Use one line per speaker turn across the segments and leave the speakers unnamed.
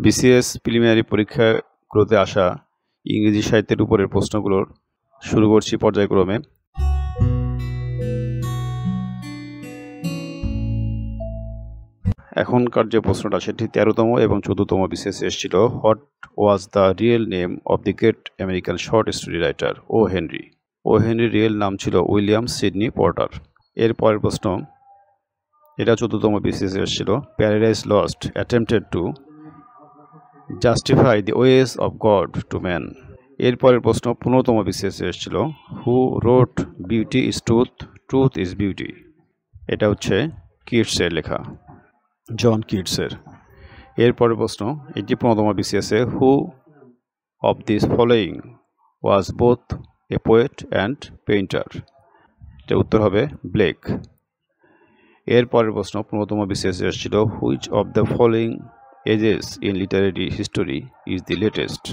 BCS preliminary পরীক্ষাগুলোতে আসা ইংরেজি সাহিত্যের উপরের প্রশ্নগুলোর শুরু করছি পর্যায়ক্রমে। এখনকার যে প্রশ্নটা সেটি 13তম এবং 14তম BCS এসেছিল। What was the real name of the great American short story writer O Henry? ও হেনরির রিয়েল নাম ছিল উইলিয়াম সিডনি পর্টার। এর পরের প্রশ্ন, এটা 14তম BCS এসেছিল। Paradise lost attempted to justify the ways of God to man. এর পরের প্রশ্ন 15তম BCS এসেছিল। Who wrote beauty is truth, truth is beauty? এটা হচ্ছে কিটসের লেখা, জন কিটসের। এর পরের প্রশ্ন, এটি 15তম BCS এ। Who of this following was both a poet and painter? এটা উত্তর হবে ব্লেক। এর পরের প্রশ্ন 15তম BCS এসেছিল। Which of the following ages in literary history is the latest?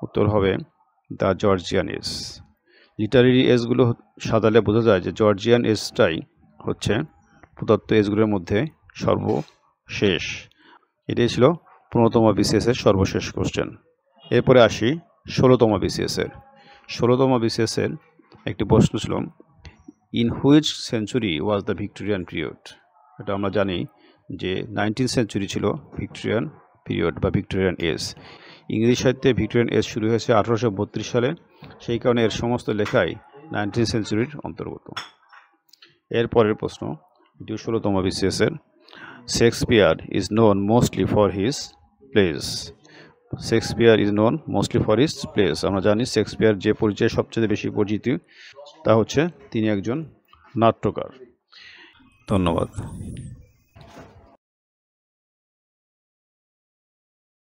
উত্তর হবে দ্য জর্জিয়ান এজ। লিটারেরি এজগুলো সাজালে বোঝা যায় যে জর্জিয়ান এজটাই হচ্ছে প্রদত্ত এজগুলোর মধ্যে সর্বশেষ। এটাই ছিল 15তম BCS এর সর্বশেষ কোশ্চেন। এরপরে আসি 16তম BCS এর। 16তম BCS এর একটি প্রশ্ন ছিল, in which century was the Victorian period? এটা আমরা জানি যে 19th সেঞ্চুরি ছিল ভিক্টোরিয়ান পিরিয়ড বা ভিক্টোরিয়ান এজ। ইংরেজি সাহিত্যে ভিক্টোরিয়ান এজ শুরু হয়েছে 1832 সালে, সেই কারণে এর সমস্ত লেখাই 19th সেঞ্চুরির অন্তর্গত। এর পরের প্রশ্ন, এটি 16তম BCS এর। Shakespeare is known mostly for his place. Shakespeare is known mostly for his place. আমরা জানি শেক্সপিয়ার যে পরিচয়ে সবচেয়ে বেশি পরিচিত তা হচ্ছে তিনি একজন নাট্যকার। ধন্যবাদ।